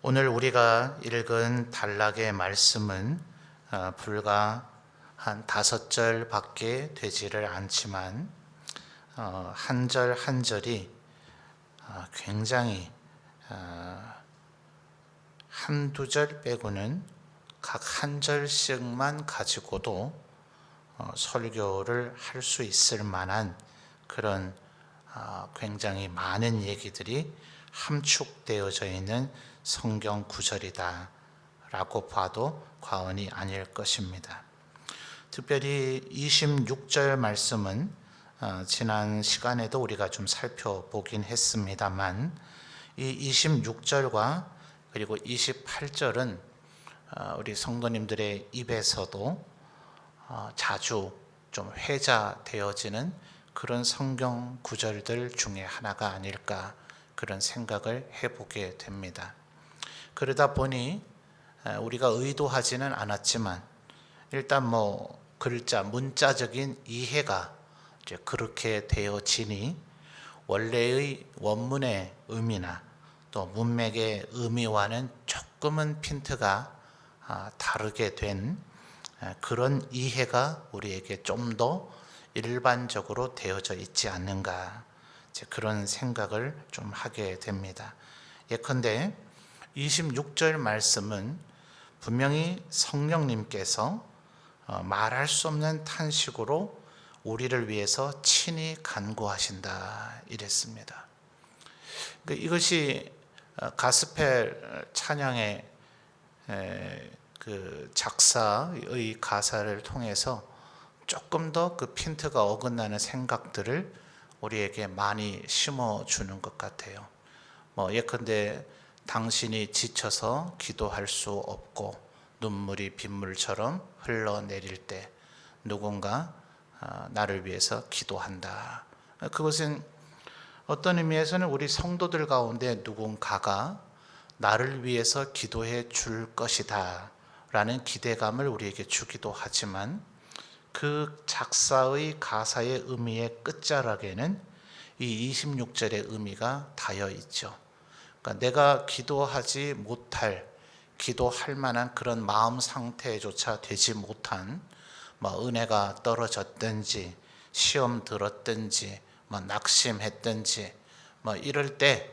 오늘 우리가 읽은 단락의 말씀은 불과 한 5절밖에 되지를 않지만 한 절 한 절이 굉장히 한두 절 빼고는 각 한 절씩만 가지고도 설교를 할 수 있을 만한 그런 굉장히 많은 얘기들이 함축되어져 있는 성경 구절이다 라고 봐도 과언이 아닐 것입니다. 특별히 26절 말씀은 지난 시간에도 우리가 좀 살펴보긴 했습니다만 이 26절과 그리고 28절은 우리 성도님들의 입에서도 자주 좀 회자되어지는 그런 성경 구절들 중에 하나가 아닐까 그런 생각을 해보게 됩니다. 그러다 보니 우리가 의도하지는 않았지만 일단 글자 문자적인 이해가 이제 그렇게 되어지니 원래의 원문의 의미나 또 문맥의 의미와는 조금은 핀트가 다르게 된 그런 이해가 우리에게 좀 더 일반적으로 되어져 있지 않는가 그런 생각을 좀 하게 됩니다. 예컨대 26절 말씀은 분명히 성령님께서 말할 수 없는 탄식으로 우리를 위해서 친히 간구하신다 이랬습니다. 이것이 가스펠 찬양의 그 작사의 가사를 통해서 조금 더 그 핀트가 어긋나는 생각들을 우리에게 많이 심어주는 것 같아요. 예컨대 당신이 지쳐서 기도할 수 없고 눈물이 빗물처럼 흘러내릴 때 누군가 나를 위해서 기도한다. 그것은 어떤 의미에서는 우리 성도들 가운데 누군가가 나를 위해서 기도해 줄 것이다 라는 기대감을 우리에게 주기도 하지만 그 작사의 가사의 의미의 끝자락에는 이 26절의 의미가 닿여 있죠. 그러니까 내가 기도하지 못할, 기도할 만한 그런 마음 상태조차 되지 못한 은혜가 떨어졌든지 시험 들었든지 낙심했든지 이럴 때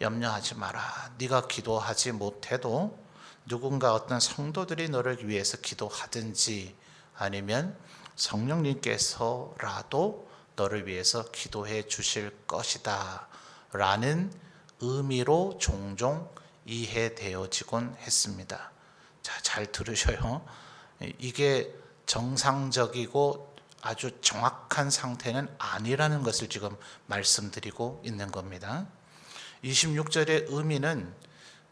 염려하지 마라. 네가 기도하지 못해도 누군가 어떤 성도들이 너를 위해서 기도하든지 아니면 성령님께서라도 너를 위해서 기도해 주실 것이다 라는 의미로 종종 이해되어지곤 했습니다. 자, 잘 들으셔요. 이게 정상적이고 아주 정확한 상태는 아니라는 것을 지금 말씀드리고 있는 겁니다. 26절의 의미는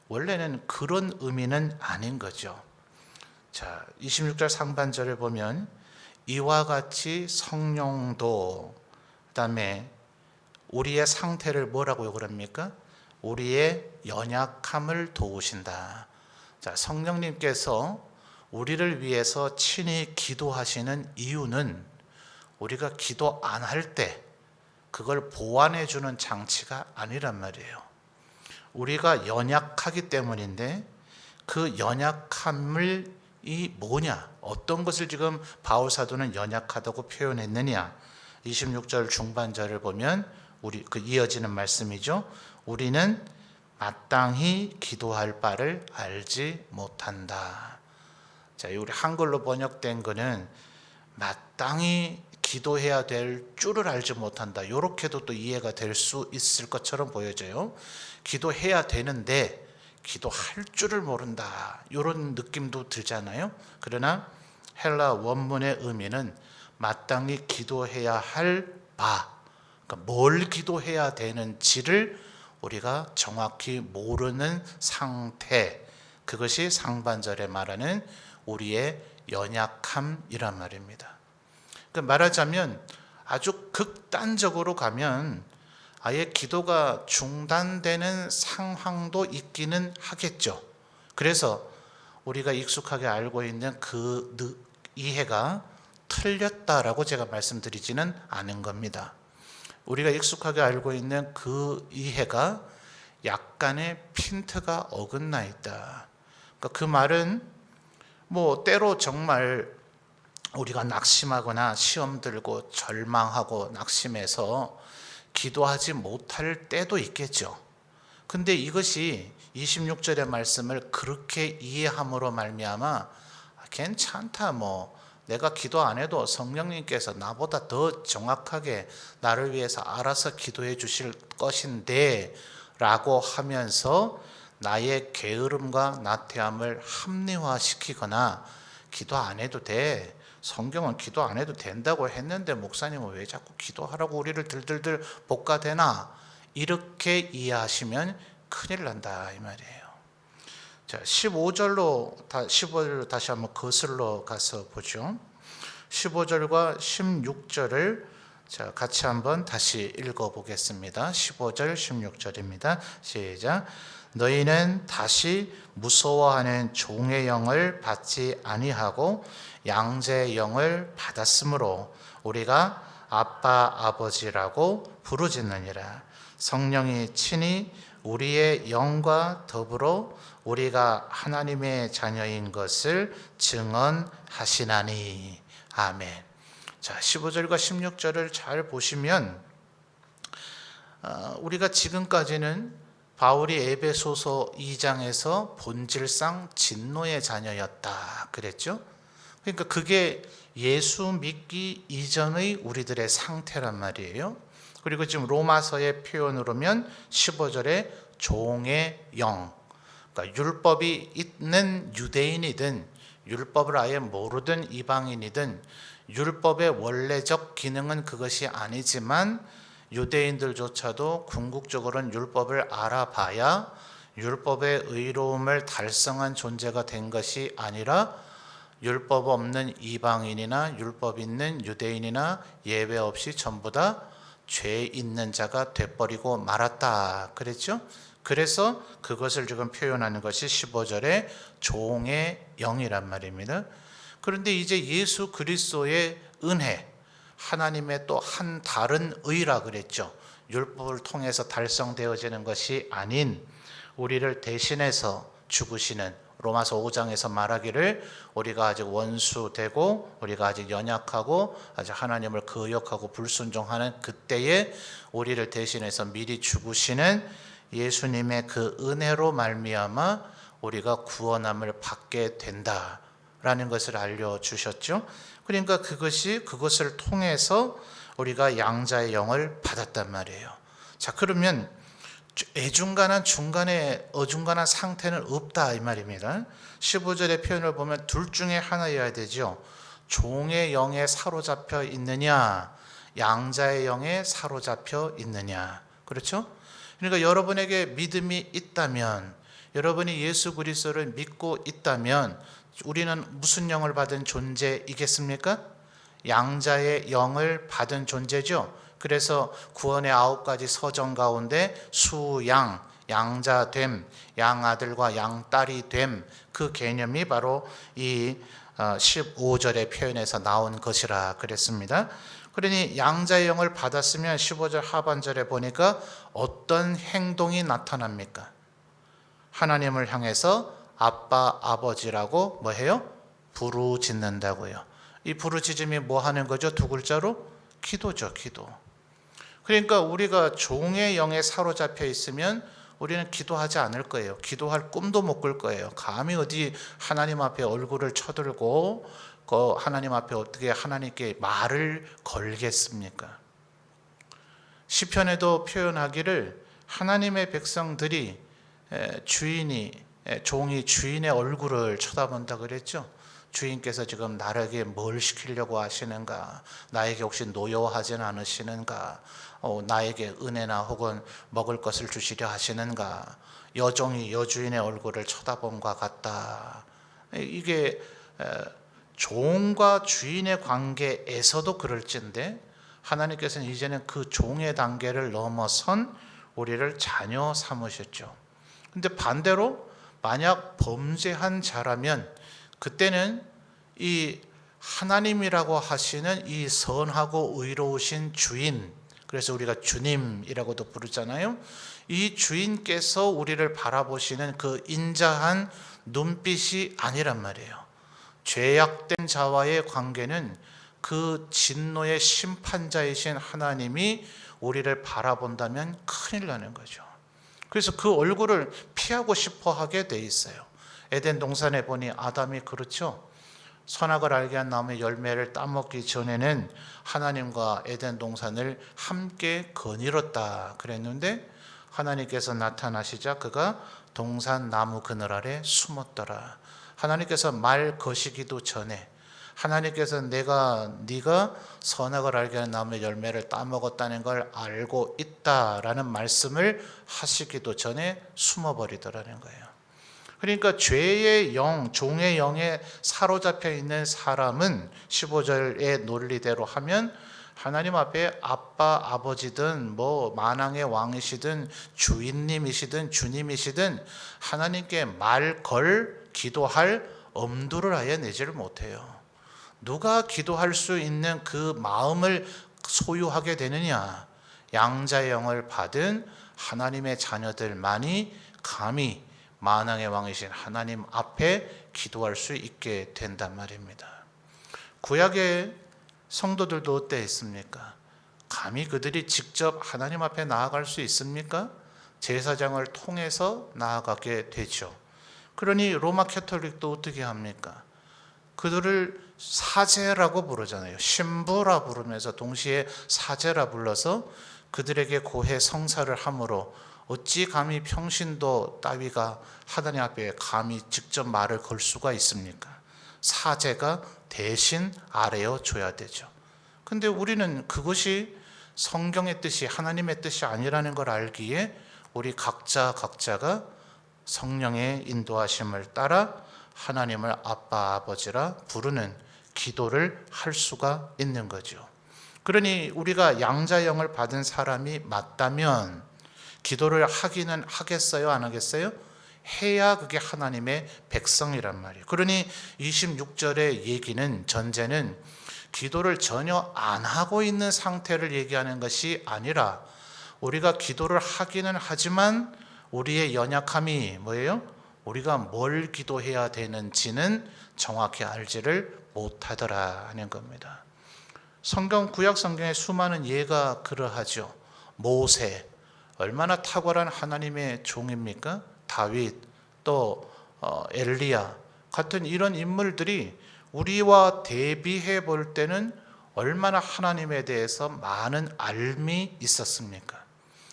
원래는 그런 의미는 아닌 거죠. 자, 26절 상반절을 보면 이와 같이 성령도 그다음에 우리의 상태를 뭐라고 그럽니까? 우리의 연약함을 도우신다. 자, 성령님께서 우리를 위해서 친히 기도하시는 이유는 우리가 기도 안 할 때 그걸 보완해 주는 장치가 아니란 말이에요. 우리가 연약하기 때문인데 그 연약함을 이 뭐냐? 어떤 것을 지금 바울 사도는 연약하다고 표현했느냐? 26절 중반절을 보면 우리 그 이어지는 말씀이죠. 우리는 마땅히 기도할 바를 알지 못한다. 자, 우리 한글로 번역된 거는 마땅히 기도해야 될 줄을 알지 못한다. 이렇게도 또 이해가 될 수 있을 것처럼 보여져요. 기도해야 되는데 기도할 줄을 모른다. 이런 느낌도 들잖아요. 그러나 헬라 원문의 의미는 마땅히 기도해야 할 바, 그러니까 뭘 기도해야 되는지를 우리가 정확히 모르는 상태, 그것이 상반절에 말하는 우리의 연약함이란 말입니다. 그러니까 말하자면 아주 극단적으로 가면 아예 기도가 중단되는 상황도 있기는 하겠죠. 그래서 우리가 익숙하게 알고 있는 그 이해가 틀렸다라고 제가 말씀드리지는 않은 겁니다. 우리가 익숙하게 알고 있는 그 이해가 약간의 핀트가 어긋나 있다. 그러니까 그 말은 뭐 때로 정말 우리가 낙심하거나 시험 들고 절망하고 낙심해서 기도하지 못할 때도 있겠죠. 근데 이것이 26절의 말씀을 그렇게 이해함으로 말미암아 괜찮다, 뭐 내가 기도 안 해도 성령님께서 나보다 더 정확하게 나를 위해서 알아서 기도해 주실 것인데 라고 하면서 나의 게으름과 나태함을 합리화시키거나 기도 안 해도 돼, 성경은 기도 안 해도 된다고 했는데 목사님은 왜 자꾸 기도하라고 우리를 들들들 볶아대나, 이렇게 이해하시면 큰일 난다 이 말이에요. 자, 15절로 다시 한번 거슬러 가서 보죠. 15절과 16절을 자, 같이 한번 다시 읽어보겠습니다. 15절, 16절입니다. 시작. 너희는 다시 무서워하는 종의 영을 받지 아니하고 양자의 영을 받았으므로 우리가 아빠 아버지라고 부르짖느니라. 성령이 친히 우리의 영과 더불어 우리가 하나님의 자녀인 것을 증언하시나니. 아멘. 자, 15절과 16절을 잘 보시면 우리가 지금까지는 바울이 에베소서 2장에서 본질상 진노의 자녀였다 그랬죠. 그러니까 그게 예수 믿기 이전의 우리들의 상태란 말이에요. 그리고 지금 로마서의 표현으로면 15절에 종의 영, 그러니까 율법이 있는 유대인이든 율법을 아예 모르던 이방인이든 율법의 원래적 기능은 그것이 아니지만 유대인들조차도 궁극적으로는 율법을 알아봐야 율법의 의로움을 달성한 존재가 된 것이 아니라 율법 없는 이방인이나 율법 있는 유대인이나 예외 없이 전부 다 죄 있는 자가 돼버리고 말았다 그랬죠. 그래서 그것을 지금 표현하는 것이 15절에 종의 영이란 말입니다. 그런데 이제 예수 그리스도의 은혜, 하나님의 또 한 다른 의라 그랬죠. 율법을 통해서 달성되어지는 것이 아닌 우리를 대신해서 죽으시는, 로마서 5장에서 말하기를 우리가 아직 원수되고 우리가 아직 연약하고 아직 하나님을 거역하고 불순종하는 그때에 우리를 대신해서 미리 죽으시는 예수님의 그 은혜로 말미암아 우리가 구원함을 받게 된다라는 것을 알려주셨죠. 그러니까 그것을 통해서 우리가 양자의 영을 받았단 말이에요. 자, 그러면 애중간한 중간에 어중간한 상태는 없다 이 말입니다. 15절의 표현을 보면 둘 중에 하나여야 되죠. 종의 영에 사로잡혀 있느냐, 양자의 영에 사로잡혀 있느냐. 그렇죠? 그러니까 여러분에게 믿음이 있다면, 여러분이 예수 그리스도를 믿고 있다면 우리는 무슨 영을 받은 존재이겠습니까? 양자의 영을 받은 존재죠. 그래서 구원의 9가지 서정 가운데 수양, 양자됨, 양아들과 양딸이 됨, 그 개념이 바로 이 15절의 표현에서 나온 것이라 그랬습니다. 그러니 양자의 영을 받았으면 15절 하반절에 보니까 어떤 행동이 나타납니까? 하나님을 향해서 아빠 아버지라고 뭐 해요? 부르짖는다고요. 이 부르짖음이 뭐 하는 거죠? 두 글자로? 기도죠, 기도. 그러니까 우리가 종의 영에 사로잡혀 있으면 우리는 기도하지 않을 거예요. 기도할 꿈도 못 꿀 거예요. 감히 어디 하나님 앞에 얼굴을 쳐들고 하나님 앞에 어떻게 하나님께 말을 걸겠습니까? 시편에도 표현하기를 하나님의 백성들이 종이 주인의 얼굴을 쳐다본다 그랬죠. 주인께서 지금 나에게 뭘 시키려고 하시는가, 나에게 혹시 노여워하지는 않으시는가, 나에게 은혜나 혹은 먹을 것을 주시려 하시는가, 여종이 여주인의 얼굴을 쳐다봄과 같다. 이게 종과 주인의 관계에서도 그럴진데 하나님께서는 이제는 그 종의 단계를 넘어선 우리를 자녀 삼으셨죠. 근데 반대로 만약 범죄한 자라면 그때는 이 하나님이라고 하시는 이 선하고 의로우신 주인, 그래서 우리가 주님이라고도 부르잖아요. 이 주인께서 우리를 바라보시는 그 인자한 눈빛이 아니란 말이에요. 죄악된 자와의 관계는 그 진노의 심판자이신 하나님이 우리를 바라본다면 큰일 나는 거죠. 그래서 그 얼굴을 피하고 싶어 하게 돼 있어요. 에덴 동산에 보니 아담이 그렇죠. 선악을 알게 한 나무의 열매를 따먹기 전에는 하나님과 에덴 동산을 함께 거닐었다 그랬는데, 하나님께서 나타나시자 그가 동산 나무 그늘 아래 숨었더라. 하나님께서 말 거시기도 전에, 하나님께서 네가 선악을 알게 하는 나무의 열매를 따먹었다는 걸 알고 있다라는 말씀을 하시기도 전에 숨어버리더라는 거예요. 그러니까 죄의 영, 종의 영에 사로잡혀 있는 사람은 15절의 논리대로 하면 하나님 앞에 아빠, 아버지든 만왕의 왕이시든 주인님이시든 주님이시든 하나님께 말 걸 기도할 엄두를 아예 내지를 못해요. 누가 기도할 수 있는 그 마음을 소유하게 되느냐? 양자의 영을 받은 하나님의 자녀들만이 감히 만왕의 왕이신 하나님 앞에 기도할 수 있게 된단 말입니다. 구약의 성도들도 어땠습니까? 감히 그들이 직접 하나님 앞에 나아갈 수 있습니까? 제사장을 통해서 나아가게 되죠. 그러니 로마 캐톨릭도 어떻게 합니까? 그들을 사제라고 부르잖아요. 신부라 부르면서 동시에 사제라 불러서 그들에게 고해 성사를 함으로 어찌 감히 평신도 따위가 하나님 앞에 감히 직접 말을 걸 수가 있습니까? 사제가 대신 아뢰어 줘야 되죠. 근데 우리는 그것이 성경의 뜻이 하나님의 뜻이 아니라는 걸 알기에 우리 각자가 성령의 인도하심을 따라 하나님을 아빠 아버지라 부르는 기도를 할 수가 있는 거죠. 그러니 우리가 양자영을 받은 사람이 맞다면 기도를 하기는 하겠어요, 안 하겠어요? 해야 그게 하나님의 백성이란 말이에요. 그러니 26절의 얘기는, 전제는 기도를 전혀 안 하고 있는 상태를 얘기하는 것이 아니라 우리가 기도를 하기는 하지만 우리의 연약함이 뭐예요? 우리가 뭘 기도해야 되는지는 정확히 알지를 못하더라 하는 겁니다. 구약 성경의 수많은 예가 그러하죠. 모세, 얼마나 탁월한 하나님의 종입니까? 다윗, 또 엘리야 같은 이런 인물들이 우리와 대비해 볼 때는 얼마나 하나님에 대해서 많은 알미 있었습니까?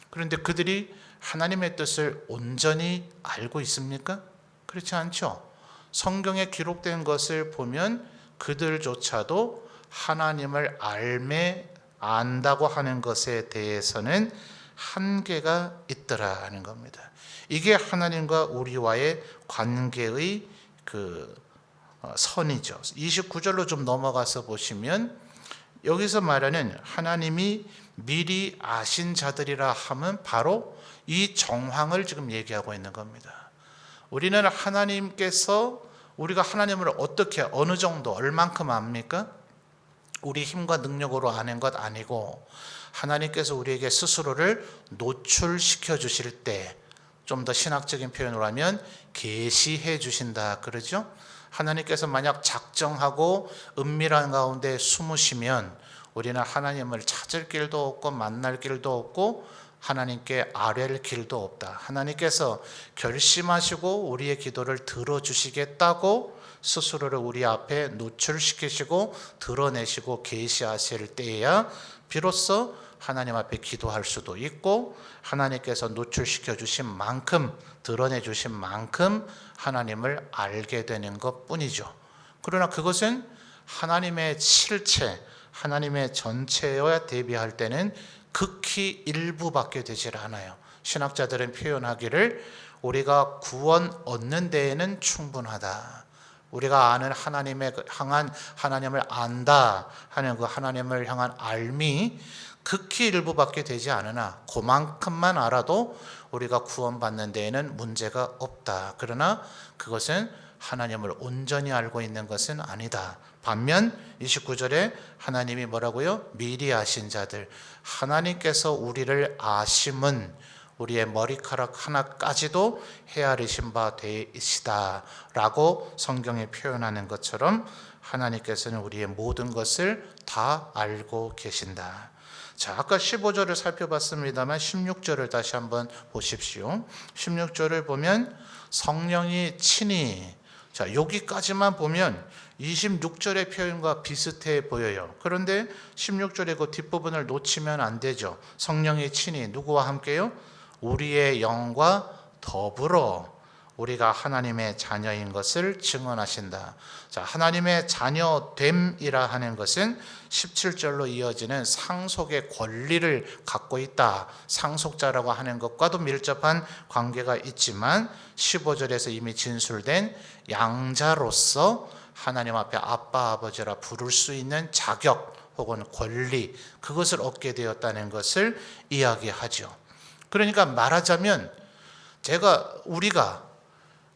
그런데 그들이 하나님의 뜻을 온전히 알고 있습니까? 그렇지 않죠. 성경에 기록된 것을 보면 그들조차도 하나님을 안다고 하는 것에 대해서는 한계가 있더라 하는 겁니다. 이게 하나님과 우리와의 관계의 선이죠. 29절로 좀 넘어가서 보시면 여기서 말하는 하나님이 미리 아신 자들이라 하면 바로 이 정황을 지금 얘기하고 있는 겁니다. 우리는 하나님께서 우리가 하나님을 어떻게 어느 정도 얼만큼 압니까? 우리 힘과 능력으로 아는 것 아니고 하나님께서 우리에게 스스로를 노출시켜 주실 때, 좀 더 신학적인 표현으로 하면 계시해 주신다 그러죠. 하나님께서 만약 작정하고 은밀한 가운데 숨으시면 우리는 하나님을 찾을 길도 없고 만날 길도 없고 하나님께 아뢰를 길도 없다. 하나님께서 결심하시고 우리의 기도를 들어주시겠다고 스스로를 우리 앞에 노출시키시고 드러내시고 계시하실 때에야 비로소 하나님 앞에 기도할 수도 있고 하나님께서 노출시켜 주신 만큼, 드러내 주신 만큼 하나님을 알게 되는 것뿐이죠. 그러나 그것은 하나님의 실체, 하나님의 전체와 대비할 때는 극히 일부밖에 되질 않아요. 신학자들은 표현하기를 우리가 구원 얻는 데에는 충분하다. 우리가 아는 하나님을 안다 하는 그 하나님을 향한 알미 극히 일부밖에 되지 않으나 그만큼만 알아도 우리가 구원받는 데에는 문제가 없다. 그러나 그것은 하나님을 온전히 알고 있는 것은 아니다. 반면 29절에 하나님이 뭐라고요? 미리 아신 자들, 하나님께서 우리를 아심은 우리의 머리카락 하나까지도 헤아리신 바 되시다 라고 성경이 표현하는 것처럼 하나님께서는 우리의 모든 것을 다 알고 계신다. 자, 아까 15절을 살펴봤습니다만 16절을 다시 한번 보십시오. 16절을 보면 성령이 친히, 자, 여기까지만 보면 26절의 표현과 비슷해 보여요. 그런데 16절의 그 뒷부분을 놓치면 안 되죠. 성령이 친히 누구와 함께요? 우리의 영과 더불어 우리가 하나님의 자녀인 것을 증언하신다. 자, 하나님의 자녀됨이라 하는 것은 17절로 이어지는 상속의 권리를 갖고 있다. 상속자라고 하는 것과도 밀접한 관계가 있지만 15절에서 이미 진술된 양자로서 하나님 앞에 아빠 아버지라 부를 수 있는 자격 혹은 권리, 그것을 얻게 되었다는 것을 이야기하죠. 그러니까 말하자면 우리가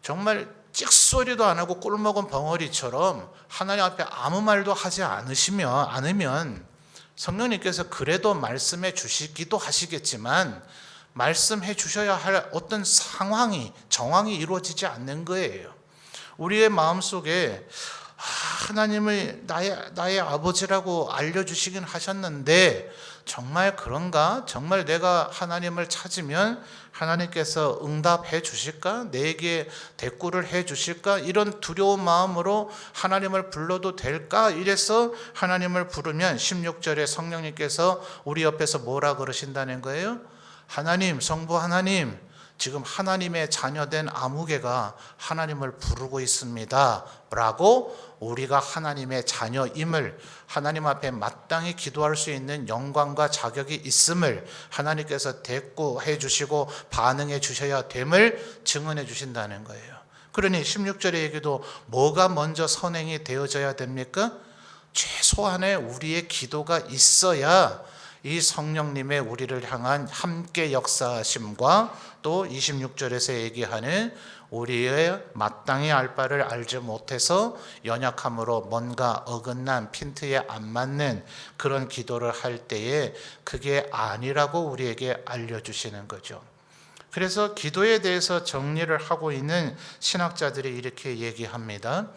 정말 찍소리도 안 하고 꿀먹은 벙어리처럼 하나님 앞에 아무 말도 하지 않으면 성령님께서 그래도 말씀해 주시기도 하시겠지만 말씀해 주셔야 할 어떤 정황이 이루어지지 않는 거예요. 우리의 마음속에 하나님을 나의 아버지라고 알려주시긴 하셨는데 정말 그런가? 정말 내가 하나님을 찾으면 하나님께서 응답해 주실까? 내게 대꾸를 해 주실까? 이런 두려운 마음으로 하나님을 불러도 될까? 이래서 하나님을 부르면 16절에 성령님께서 우리 옆에서 뭐라 그러신다는 거예요? 하나님, 성부 하나님, 지금 하나님의 자녀된 아무개가 하나님을 부르고 있습니다 라고 우리가 하나님의 자녀임을, 하나님 앞에 마땅히 기도할 수 있는 영광과 자격이 있음을 하나님께서 대꾸해 주시고 반응해 주셔야 됨을 증언해 주신다는 거예요. 그러니 16절의 얘기도 뭐가 먼저 선행이 되어져야 됩니까? 최소한의 우리의 기도가 있어야 이 성령님의 우리를 향한 함께 역사하심과 또 26절에서 얘기하는 우리의 마땅히 알 바를 알지 못해서 연약함으로 뭔가 어긋난 핀트에 안 맞는 그런 기도를 할 때에 그게 아니라고 우리에게 알려주시는 거죠. 그래서 기도에 대해서 정리를 하고 있는 신학자들이 이렇게 얘기합니다.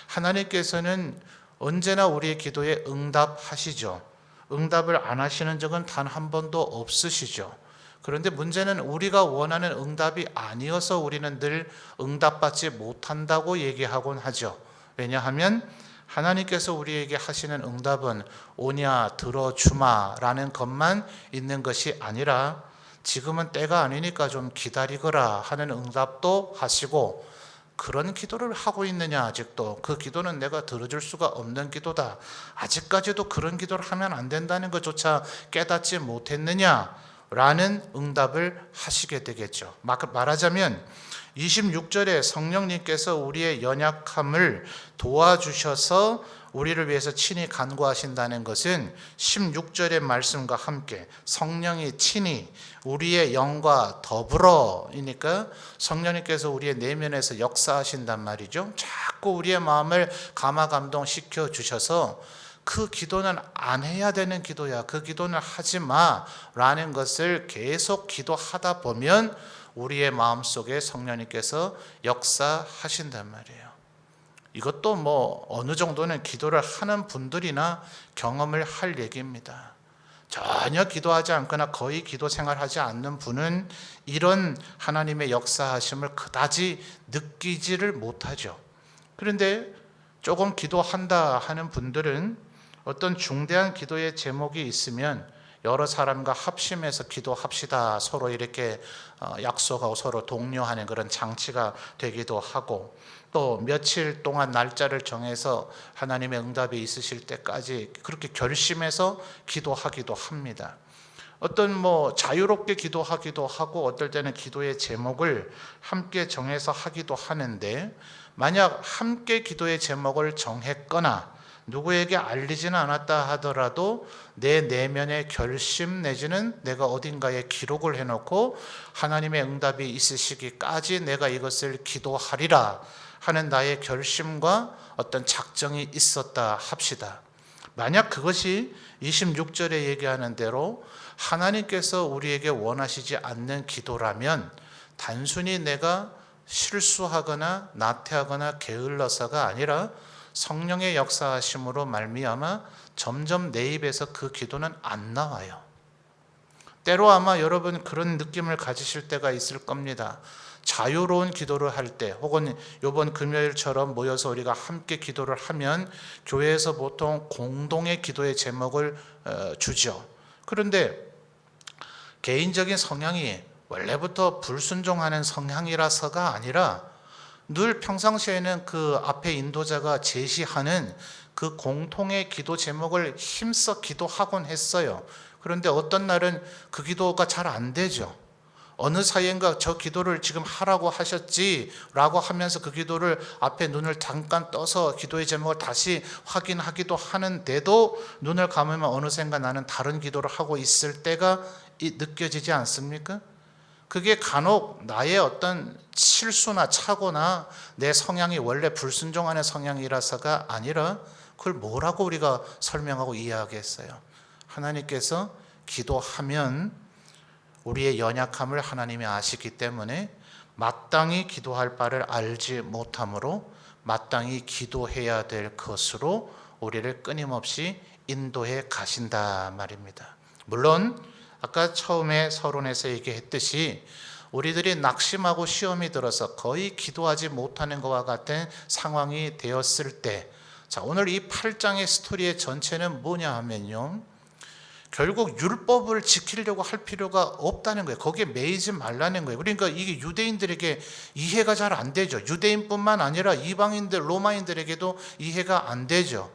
하나님께서는 언제나 우리의 기도에 응답하시죠. 응답을 안 하시는 적은 단 한 번도 없으시죠. 그런데 문제는 우리가 원하는 응답이 아니어서 우리는 늘 응답받지 못한다고 얘기하곤 하죠. 왜냐하면 하나님께서 우리에게 하시는 응답은 오냐 들어주마 라는 것만 있는 것이 아니라 지금은 때가 아니니까 좀 기다리거라 하는 응답도 하시고, 그런 기도를 하고 있느냐, 아직도 그 기도는 내가 들어줄 수가 없는 기도다, 아직까지도 그런 기도를 하면 안 된다는 것조차 깨닫지 못했느냐 라는 응답을 하시게 되겠죠. 말하자면 26절에 성령님께서 우리의 연약함을 도와주셔서 우리를 위해서 친히 간구하신다는 것은 16절의 말씀과 함께 성령이 친히 우리의 영과 더불어이니까 성령님께서 우리의 내면에서 역사하신단 말이죠. 자꾸 우리의 마음을 감화감동시켜 주셔서 그 기도는 안 해야 되는 기도야, 그 기도는 하지 마라는 것을 계속 기도하다 보면 우리의 마음속에 성령님께서 역사하신단 말이에요. 이것도 뭐 어느 정도는 기도를 하는 분들이나 경험을 할 얘기입니다. 전혀 기도하지 않거나 거의 기도 생활하지 않는 분은 이런 하나님의 역사하심을 그다지 느끼지를 못하죠. 그런데 조금 기도한다 하는 분들은 어떤 중대한 기도의 제목이 있으면 여러 사람과 합심해서 기도합시다 서로 이렇게 약속하고 서로 독려하는 그런 장치가 되기도 하고, 또 며칠 동안 날짜를 정해서 하나님의 응답이 있으실 때까지 그렇게 결심해서 기도하기도 합니다. 어떤 자유롭게 기도하기도 하고 어떨 때는 기도의 제목을 함께 정해서 하기도 하는데, 만약 함께 기도의 제목을 정했거나 누구에게 알리지는 않았다 하더라도 내 내면의 결심 내지는 내가 어딘가에 기록을 해놓고 하나님의 응답이 있으시기까지 내가 이것을 기도하리라 하는 나의 결심과 어떤 작정이 있었다 합시다. 만약 그것이 26절에 얘기하는 대로 하나님께서 우리에게 원하시지 않는 기도라면 단순히 내가 실수하거나 나태하거나 게을러서가 아니라 성령의 역사하심으로 말미암아 점점 내 입에서 그 기도는 안 나와요. 때로 아마 여러분 그런 느낌을 가지실 때가 있을 겁니다. 자유로운 기도를 할 때, 혹은 이번 금요일처럼 모여서 우리가 함께 기도를 하면 교회에서 보통 공동의 기도의 제목을 주죠. 그런데 개인적인 성향이 원래부터 불순종하는 성향이라서가 아니라 늘 평상시에는 그 앞에 인도자가 제시하는 그 공통의 기도 제목을 힘써 기도하곤 했어요. 그런데 어떤 날은 그 기도가 잘 안 되죠. 어느 사이인가 저 기도를 지금 하라고 하셨지라고 하면서 그 기도를 앞에 눈을 잠깐 떠서 기도의 제목을 다시 확인하기도 하는데도 눈을 감으면 어느샌가 나는 다른 기도를 하고 있을 때가 느껴지지 않습니까? 그게 간혹 나의 어떤 실수나 착오나 내 성향이 원래 불순종하는 성향이라서가 아니라 그걸 뭐라고 우리가 설명하고 이해하겠어요? 하나님께서 기도하면 우리의 연약함을 하나님이 아시기 때문에 마땅히 기도할 바를 알지 못하므로 마땅히 기도해야 될 것으로 우리를 끊임없이 인도해 가신다 말입니다. 물론 아까 처음에 서론에서 얘기했듯이 우리들이 낙심하고 시험이 들어서 거의 기도하지 못하는 것과 같은 상황이 되었을 때, 자, 오늘 이 8장의 스토리의 전체는 뭐냐 하면요, 결국 율법을 지키려고 할 필요가 없다는 거예요. 거기에 매이지 말라는 거예요. 그러니까 이게 유대인들에게 이해가 잘 안 되죠. 유대인뿐만 아니라 이방인들, 로마인들에게도 이해가 안 되죠.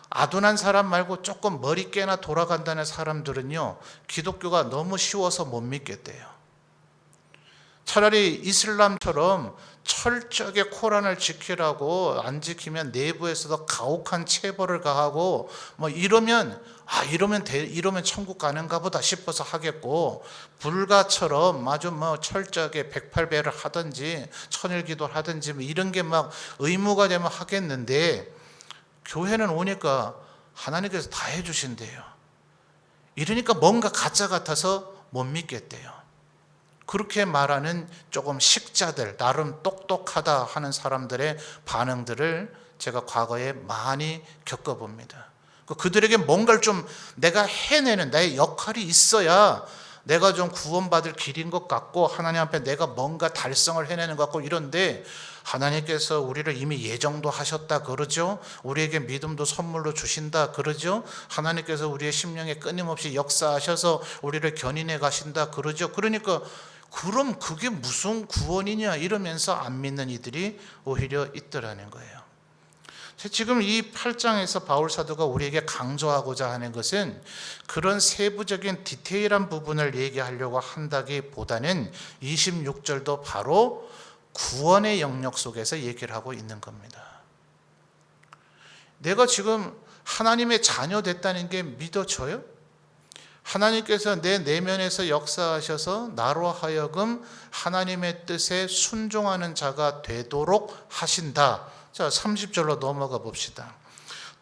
아둔한 사람 말고 조금 머리 깨나 돌아간다는 사람들은요, 기독교가 너무 쉬워서 못 믿겠대요. 차라리 이슬람처럼 철저하게 코란을 지키라고 안 지키면 내부에서도 가혹한 체벌을 가하고 뭐 이러면 이러면 천국 가는가 보다 싶어서 하겠고, 불가처럼 아주 뭐 철저하게 108배를 하든지 천일기도를 하든지 뭐 이런 게 막 의무가 되면 하겠는데, 교회는 오니까 하나님께서 다 해주신대요. 이러니까 뭔가 가짜 같아서 못 믿겠대요. 그렇게 말하는 조금 식자들, 나름 똑똑하다 하는 사람들의 반응들을 제가 과거에 많이 겪어봅니다. 그들에게 뭔가를 좀 내가 해내는 나의 역할이 있어야 내가 좀 구원받을 길인 것 같고, 하나님 앞에 내가 뭔가 달성을 해내는 것 같고 이런데, 하나님께서 우리를 이미 예정도 하셨다 그러죠. 우리에게 믿음도 선물로 주신다 그러죠. 하나님께서 우리의 심령에 끊임없이 역사하셔서 우리를 견인해 가신다 그러죠. 그러니까 그럼 그게 무슨 구원이냐 이러면서 안 믿는 이들이 오히려 있더라는 거예요. 지금 이 8장에서 바울 사도가 우리에게 강조하고자 하는 것은 그런 세부적인 디테일한 부분을 얘기하려고 한다기보다는 26절도 바로 구원의 영역 속에서 얘기를 하고 있는 겁니다. 내가 지금 하나님의 자녀 됐다는 게 믿어져요? 하나님께서 내 내면에서 역사하셔서 나로 하여금 하나님의 뜻에 순종하는 자가 되도록 하신다. 자, 30절로 넘어가 봅시다.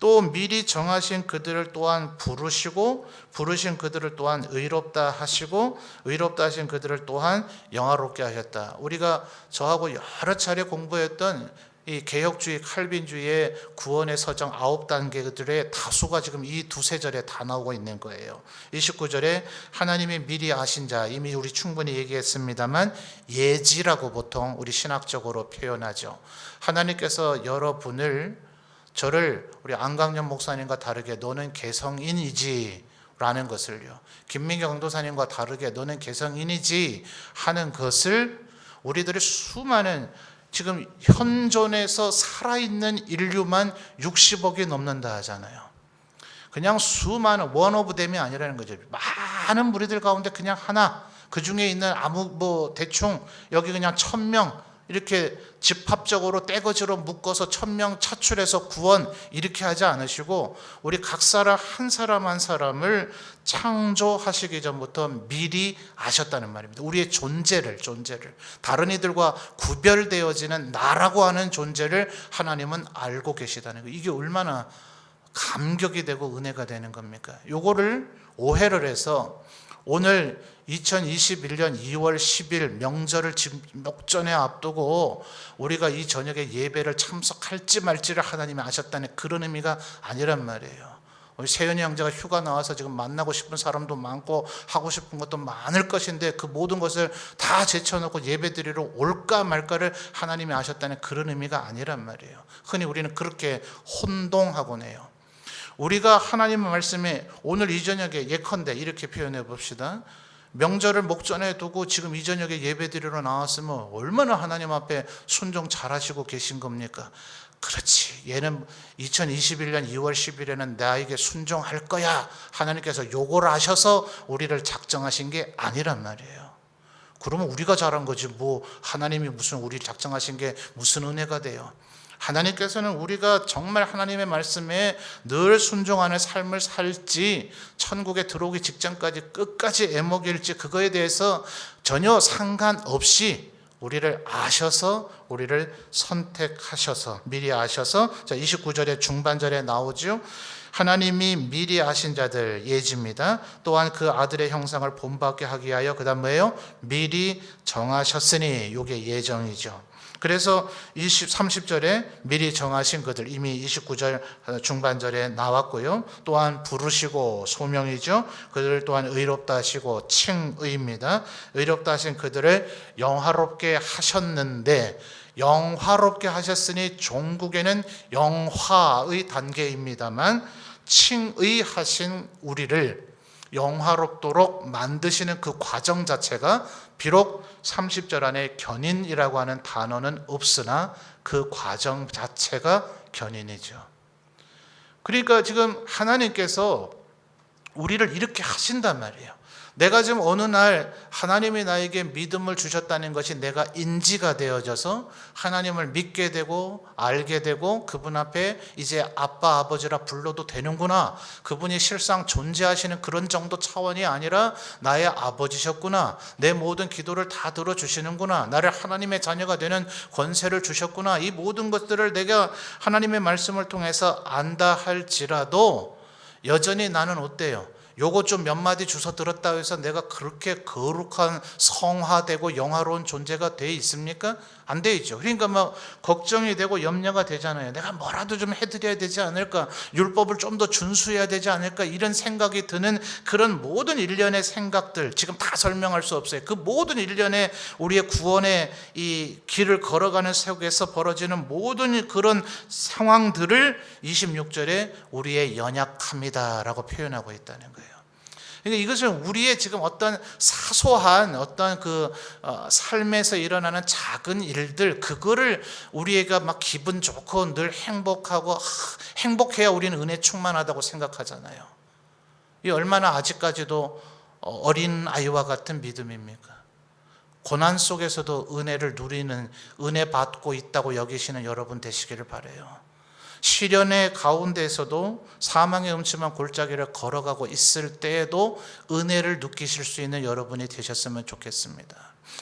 또 미리 정하신 그들을 또한 부르시고 부르신 그들을 또한 의롭다 하시고 의롭다 하신 그들을 또한 영화롭게 하셨다. 우리가 저하고 여러 차례 공부했던 이 개혁주의 칼빈주의의 구원의 서정 9단계들의 다수가 지금 이 두세 절에 다 나오고 있는 거예요. 29절에 하나님이 미리 아신 자, 이미 우리 충분히 얘기했습니다만 예지라고 보통 우리 신학적으로 표현하죠. 하나님께서 여러분을, 저를 우리 안강년 목사님과 다르게 너는 개성인이지 라는 것을요, 김민경 강도사님과 다르게 너는 개성인이지 하는 것을 우리들의 수많은 지금 현존에서 살아있는 인류만 60억이 넘는다 하잖아요. 그냥 수많은 원 오브 댐이 아니라는 거죠. 많은 무리들 가운데 그냥 하나, 그 중에 있는 대충 여기 그냥 1000명 이렇게 집합적으로 떼거지로 묶어서 1000명 차출해서 구원 이렇게 하지 않으시고, 우리 각 사람 한 사람 한 사람을 창조하시기 전부터 미리 아셨다는 말입니다. 우리의 존재를 다른 이들과 구별되어지는 나라고 하는 존재를 하나님은 알고 계시다는 거예요. 이게 얼마나 감격이 되고 은혜가 되는 겁니까? 요거를 오해를 해서 오늘 2021년 2월 10일 명절을 지금 목전에 앞두고 우리가 이 저녁에 예배를 참석할지 말지를 하나님이 아셨다는 그런 의미가 아니란 말이에요. 우리 세연이 형제가 휴가 나와서 지금 만나고 싶은 사람도 많고 하고 싶은 것도 많을 것인데 그 모든 것을 다 제쳐놓고 예배드리러 올까 말까를 하나님이 아셨다는 그런 의미가 아니란 말이에요. 흔히 우리는 그렇게 혼동하곤 해요. 우리가 하나님의 말씀에 오늘 이 저녁에 예컨대 이렇게 표현해 봅시다. 명절을 목전에 두고 지금 이 저녁에 예배드리러 나왔으면 얼마나 하나님 앞에 순종 잘하시고 계신 겁니까? 그렇지, 얘는 2021년 2월 10일에는 나에게 순종할 거야, 하나님께서 요걸 아셔서 우리를 작정하신 게 아니란 말이에요. 그러면 우리가 잘한 거지 뭐 하나님이 무슨 우리 작정하신 게 무슨 은혜가 돼요. 하나님께서는 우리가 정말 하나님의 말씀에 늘 순종하는 삶을 살지 천국에 들어오기 직전까지 끝까지 애먹일지 그거에 대해서 전혀 상관없이 우리를 아셔서 우리를 선택하셔서 미리 아셔서, 자 29절의 중반절에 나오죠. 하나님이 미리 아신 자들 예지입니다. 또한 그 아들의 형상을 본받게 하기 위하여 그 다음 뭐예요? 미리 정하셨으니, 이게 예정이죠. 그래서 30절에 미리 정하신 그들, 이미 29절 중반절에 나왔고요. 또한 부르시고, 소명이죠. 그들을 또한 의롭다 하시고, 칭의입니다. 의롭다 하신 그들을 영화롭게 하셨는데, 영화롭게 하셨으니 종국에는 영화의 단계입니다만 칭의하신 우리를 영화롭도록 만드시는 그 과정 자체가 비록 30절 안에 견인이라고 하는 단어는 없으나 그 과정 자체가 견인이죠. 그러니까 지금 하나님께서 우리를 이렇게 하신단 말이에요. 내가 지금 어느 날 하나님이 나에게 믿음을 주셨다는 것이 내가 인지가 되어져서 하나님을 믿게 되고 알게 되고 그분 앞에 이제 아빠 아버지라 불러도 되는구나, 그분이 실상 존재하시는 그런 정도 차원이 아니라 나의 아버지셨구나, 내 모든 기도를 다 들어주시는구나, 나를 하나님의 자녀가 되는 권세를 주셨구나, 이 모든 것들을 내가 하나님의 말씀을 통해서 안다 할지라도 여전히 나는 어때요? 요거 좀 몇 마디 주워 들었다 해서 내가 그렇게 거룩한 성화되고 영화로운 존재가 돼 있습니까? 안 돼 있죠. 그러니까 막 걱정이 되고 염려가 되잖아요. 내가 뭐라도 좀 해드려야 되지 않을까, 율법을 좀 더 준수해야 되지 않을까, 이런 생각이 드는 그런 모든 일련의 생각들, 지금 다 설명할 수 없어요. 그 모든 일련의 우리의 구원의 이 길을 걸어가는 속에서 벌어지는 모든 그런 상황들을 26절에 우리의 연약함이다라고 표현하고 있다는 거예요. 그러니까 이것은 우리의 지금 어떤 사소한 어떤 그 삶에서 일어나는 작은 일들, 그거를 우리가 막 기분 좋고 늘 행복하고 행복해야 우리는 은혜 충만하다고 생각하잖아요. 이 얼마나 아직까지도 어린 아이와 같은 믿음입니까? 고난 속에서도 은혜를 누리는, 은혜 받고 있다고 여기시는 여러분 되시기를 바라요. 시련의 가운데에서도 사망의 음침한 골짜기를 걸어가고 있을 때에도 은혜를 느끼실 수 있는 여러분이 되셨으면 좋겠습니다.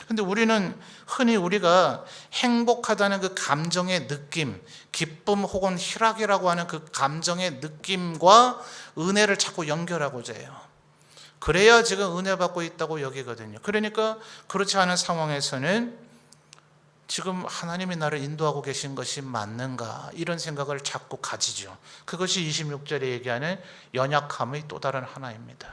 근데 우리는 흔히 우리가 행복하다는 그 감정의 느낌, 기쁨 혹은 희락이라고 하는 그 감정의 느낌과 은혜를 자꾸 연결하고자 해요. 그래야 지금 은혜 받고 있다고 여기거든요. 그러니까 그렇지 않은 상황에서는 지금 하나님이 나를 인도하고 계신 것이 맞는가, 이런 생각을 자꾸 가지죠. 그것이 26절에 얘기하는 연약함의 또 다른 하나입니다.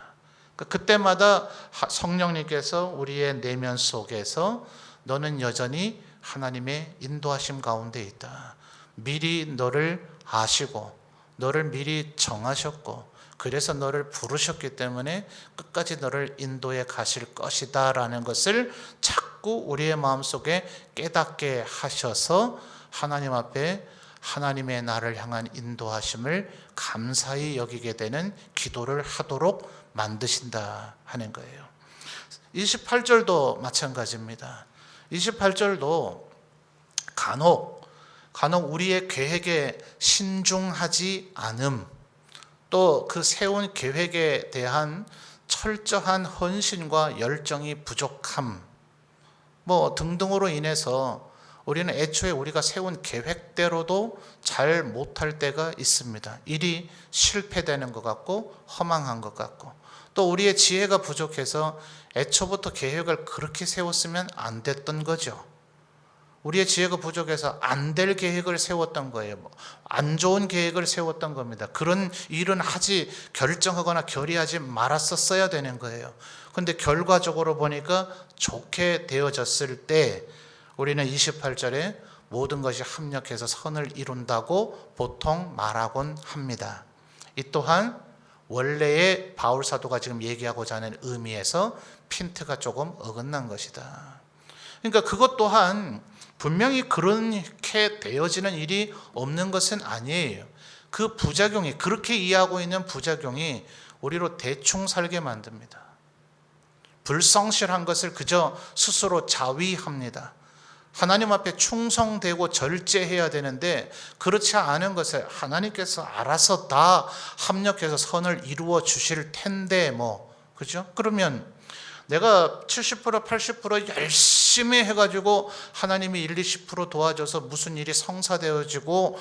그때마다 성령님께서 우리의 내면 속에서 너는 여전히 하나님의 인도하심 가운데 있다, 미리 너를 아시고 너를 미리 정하셨고 그래서 너를 부르셨기 때문에 끝까지 너를 인도해 가실 것이다 라는 것을 자꾸 우리의 마음속에 깨닫게 하셔서 하나님 앞에 하나님의 나를 향한 인도하심을 감사히 여기게 되는 기도를 하도록 만드신다 하는 거예요. 28절도 마찬가지입니다. 28절도 간혹 우리의 계획에 신중하지 않음, 또 그 세운 계획에 대한 철저한 헌신과 열정이 부족함 등등으로 인해서 우리는 애초에 우리가 세운 계획대로도 잘 못할 때가 있습니다. 일이 실패되는 것 같고 허망한 것 같고, 또 우리의 지혜가 부족해서 애초부터 계획을 그렇게 세웠으면 안 됐던 거죠. 우리의 지혜가 부족해서 안 될 계획을 세웠던 거예요. 안 좋은 계획을 세웠던 겁니다. 그런 일은 결정하거나 결의하지 말았었어야 되는 거예요. 그런데 결과적으로 보니까 좋게 되어졌을 때 우리는 28절에 모든 것이 합력해서 선을 이룬다고 보통 말하곤 합니다. 이 또한 원래의 바울 사도가 지금 얘기하고자 하는 의미에서 핀트가 조금 어긋난 것이다. 그러니까 그것 또한 분명히 그렇게 되어지는 일이 없는 것은 아니에요. 그 부작용이, 그렇게 이해하고 있는 부작용이 우리로 대충 살게 만듭니다. 불성실한 것을 그저 스스로 자위합니다. 하나님 앞에 충성되고 절제해야 되는데 그렇지 않은 것을 하나님께서 알아서 다 합력해서 선을 이루어 주실 텐데 그죠? 그러면 내가 70% 80% 열심히 해가지고 하나님이 1, 20% 도와줘서 무슨 일이 성사되어지고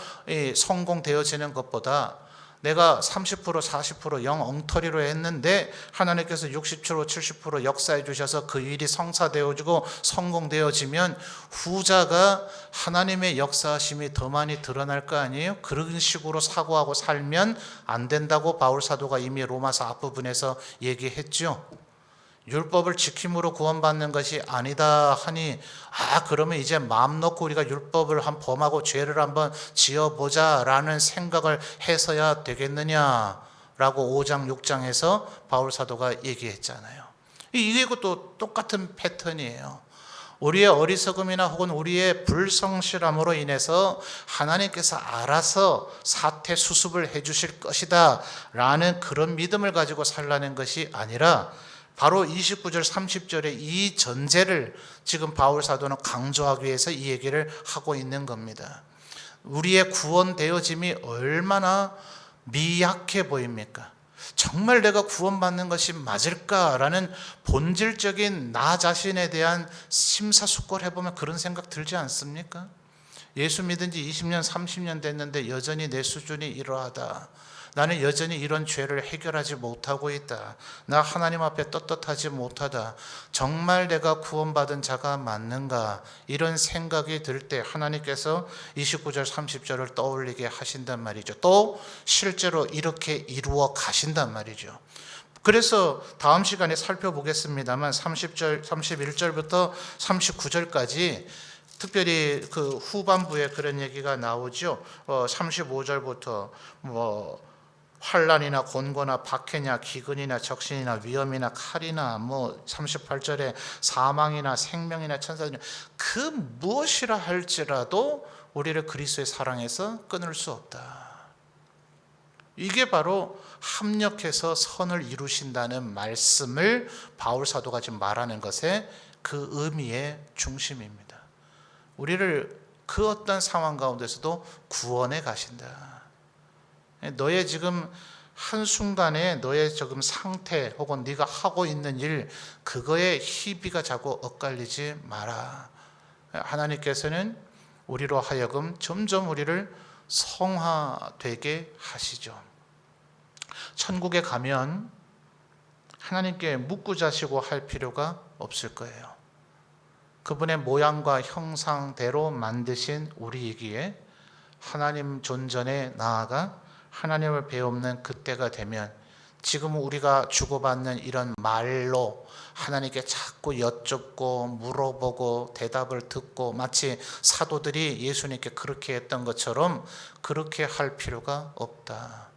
성공되어지는 것보다 내가 30% 40% 영 엉터리로 했는데 하나님께서 60% 70% 역사해 주셔서 그 일이 성사되어지고 성공되어지면 후자가 하나님의 역사하심이 더 많이 드러날 거 아니에요? 그런 식으로 사고하고 살면 안 된다고 바울 사도가 이미 로마서 앞부분에서 얘기했죠. 율법을 지킴으로 구원받는 것이 아니다 하니 그러면 이제 마음 놓고 우리가 율법을 범하고 죄를 한번 지어보자 라는 생각을 해서야 되겠느냐라고 5장 6장에서 바울 사도가 얘기했잖아요. 이게 또 똑같은 패턴이에요. 우리의 어리석음이나 혹은 우리의 불성실함으로 인해서 하나님께서 알아서 사태 수습을 해 주실 것이다 라는 그런 믿음을 가지고 살라는 것이 아니라 바로 29절 30절의 이 전제를 지금 바울 사도는 강조하기 위해서 이 얘기를 하고 있는 겁니다. 우리의 구원되어짐이 얼마나 미약해 보입니까? 정말 내가 구원받는 것이 맞을까라는 본질적인 나 자신에 대한 심사숙고를 해보면 그런 생각 들지 않습니까? 예수 믿은 지 20년 30년 됐는데 여전히 내 수준이 이러하다. 나는 여전히 이런 죄를 해결하지 못하고 있다. 나 하나님 앞에 떳떳하지 못하다. 정말 내가 구원받은 자가 맞는가? 이런 생각이 들 때 하나님께서 29절 30절을 떠올리게 하신단 말이죠. 또 실제로 이렇게 이루어 가신단 말이죠. 그래서 다음 시간에 살펴보겠습니다만 30절, 31절부터 39절까지 특별히 그 후반부에 그런 얘기가 나오죠. 35절부터 환난이나 곤고나 박해냐 기근이나 적신이나 위험이나 칼이나 38절에 사망이나 생명이나 천사들이나 그 무엇이라 할지라도 우리를 그리스도의 사랑에서 끊을 수 없다. 이게 바로 합력해서 선을 이루신다는 말씀을 바울 사도가 지금 말하는 것의 그 의미의 중심입니다. 우리를 그 어떤 상황 가운데서도 구원해 가신다. 너의 지금 한순간에 너의 지금 상태 혹은 네가 하고 있는 일 그거에 희비가 자꾸 엇갈리지 마라. 하나님께서는 우리로 하여금 점점 우리를 성화되게 하시죠. 천국에 가면 하나님께 묻고 자시고 할 필요가 없을 거예요. 그분의 모양과 형상대로 만드신 우리이기에 하나님 존전에 나아가 하나님을 배우는 그때가 되면 지금 우리가 주고받는 이런 말로 하나님께 자꾸 여쭙고 물어보고 대답을 듣고 마치 사도들이 예수님께 그렇게 했던 것처럼 그렇게 할 필요가 없다.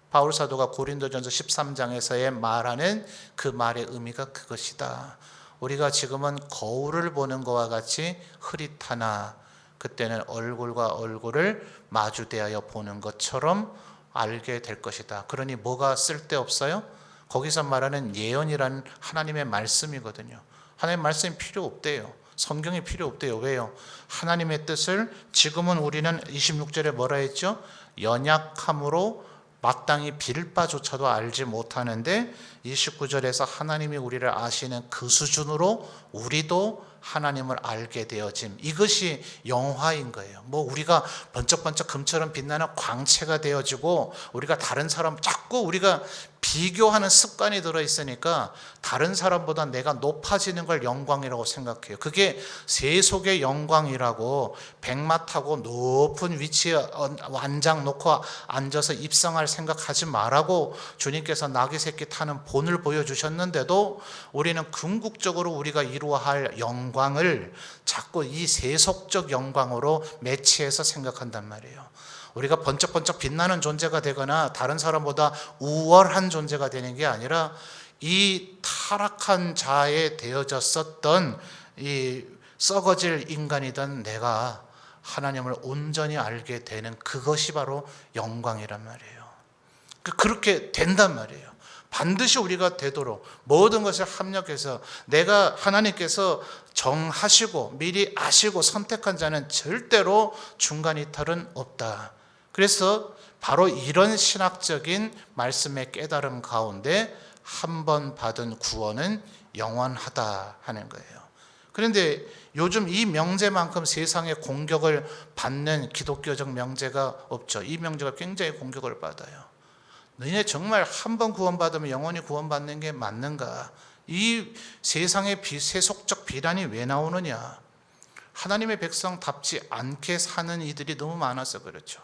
바울 사도가 고린도전서 13장에서의 말하는 그 말의 의미가 그것이다. 우리가 지금은 거울을 보는 것과 같이 흐릿하나 그때는 얼굴과 얼굴을 마주대하여 보는 것처럼 알게 될 것이다. 그러니 뭐가 쓸데없어요? 거기서 말하는 예언이라는 하나님의 말씀이거든요. 하나님의 말씀이 필요 없대요. 성경이 필요 없대요. 왜요? 하나님의 뜻을 지금은 우리는 26절에 뭐라 했죠? 연약함으로 마땅히 빌 바조차도 알지 못하는데 29절에서 하나님이 우리를 아시는 그 수준으로 우리도 하나님을 알게 되어짐. 이것이 영화인 거예요. 우리가 번쩍번쩍 금처럼 빛나는 광채가 되어지고 우리가 다른 사람 자꾸 우리가 비교하는 습관이 들어있으니까 다른 사람보다 내가 높아지는 걸 영광이라고 생각해요. 그게 세속의 영광이라고 백마 타고 높은 위치에 완장 놓고 앉아서 입성할 생각하지 말라고 주님께서 나귀 새끼 타는 본을 보여주셨는데도 우리는 궁극적으로 우리가 이루어야 할 영광을 자꾸 이 세속적 영광으로 매치해서 생각한단 말이에요. 우리가 번쩍번쩍 빛나는 존재가 되거나 다른 사람보다 우월한 존재가 되는 게 아니라 이 타락한 자에 되어졌었던 이 썩어질 인간이던 내가 하나님을 온전히 알게 되는 그것이 바로 영광이란 말이에요. 그렇게 된단 말이에요. 반드시 우리가 되도록 모든 것을 합력해서 내가 하나님께서 정하시고 미리 아시고 선택한 자는 절대로 중간 이탈은 없다. 그래서 바로 이런 신학적인 말씀의 깨달음 가운데 한 번 받은 구원은 영원하다 하는 거예요. 그런데 요즘 이 명제만큼 세상에 공격을 받는 기독교적 명제가 없죠. 이 명제가 굉장히 공격을 받아요. 너희네 정말 한 번 구원받으면 영원히 구원받는 게 맞는가? 이 세상의 세속적 비난이 왜 나오느냐? 하나님의 백성답지 않게 사는 이들이 너무 많아서 그렇죠.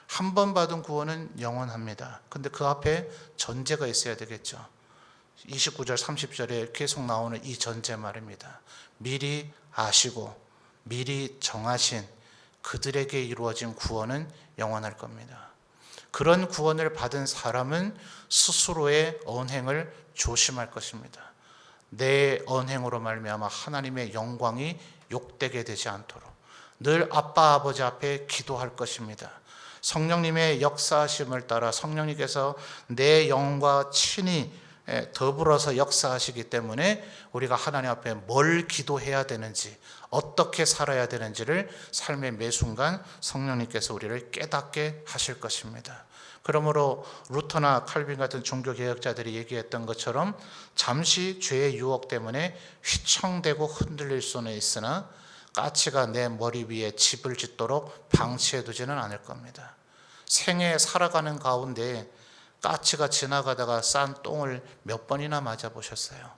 한 번 받은 구원은 영원합니다. 근데 그 앞에 전제가 있어야 되겠죠. 29절 30절에 계속 나오는 이 전제 말입니다. 미리 아시고 미리 정하신 그들에게 이루어진 구원은 영원할 겁니다. 그런 구원을 받은 사람은 스스로의 언행을 조심할 것입니다. 내 언행으로 말미암아 하나님의 영광이 욕되게 되지 않도록 늘 아빠 아버지 앞에 기도할 것입니다. 성령님의 역사하심을 따라 성령님께서 내 영과 친히 더불어서 역사하시기 때문에 우리가 하나님 앞에 뭘 기도해야 되는지 어떻게 살아야 되는지를 삶의 매 순간 성령님께서 우리를 깨닫게 하실 것입니다. 그러므로 루터나 칼빈 같은 종교개혁자들이 얘기했던 것처럼 잠시 죄의 유혹 때문에 휘청대고 흔들릴 수는 있으나 까치가 내 머리 위에 집을 짓도록 방치해두지는 않을 겁니다. 생에 살아가는 가운데 까치가 지나가다가 싼 똥을 몇 번이나 맞아보셨어요?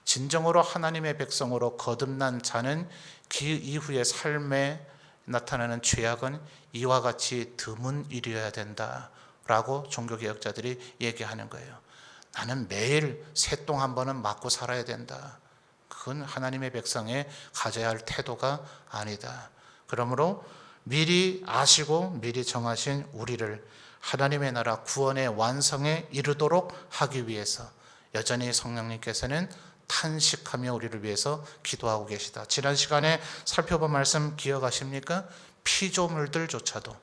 진정으로 하나님의 백성으로 거듭난 자는 그 이후의 삶에 나타나는 죄악은 이와 같이 드문 일이어야 된다라고 종교개혁자들이 얘기하는 거예요. 나는 매일 새똥 한 번은 맞고 살아야 된다. 그건 하나님의 백성의 가져야 할 태도가 아니다. 그러므로 미리 아시고 미리 정하신 우리를 하나님의 나라 구원의 완성에 이르도록 하기 위해서 여전히 성령님께서는 탄식하며 우리를 위해서 기도하고 계시다. 지난 시간에 살펴본 말씀 기억하십니까? 피조물들조차도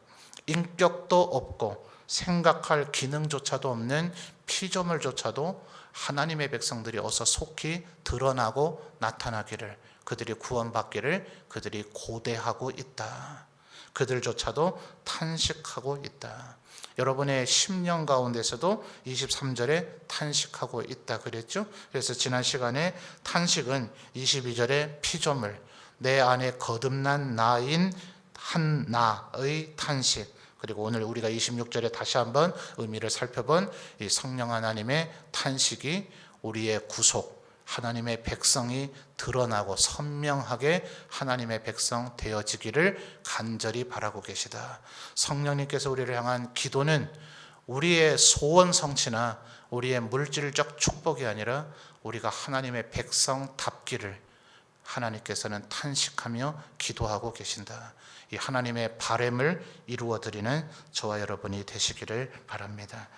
인격도 없고 생각할 기능조차도 없는 피조물조차도 하나님의 백성들이 어서 속히 드러나고 나타나기를, 그들이 구원받기를 그들이 고대하고 있다. 그들조차도 탄식하고 있다. 여러분의 심령 가운데서도 23절에 탄식하고 있다 그랬죠? 그래서 지난 시간에 탄식은 22절에 피조물, 내 안에 거듭난 나인 한 나의 탄식, 그리고 오늘 우리가 26절에 다시 한번 의미를 살펴본 이 성령 하나님의 탄식이 우리의 구속, 하나님의 백성이 드러나고 선명하게 하나님의 백성 되어지기를 간절히 바라고 계시다. 성령님께서 우리를 향한 기도는 우리의 소원 성취나 우리의 물질적 축복이 아니라 우리가 하나님의 백성답기를 하나님께서는 탄식하며 기도하고 계신다. 이 하나님의 바람을 이루어드리는 저와 여러분이 되시기를 바랍니다.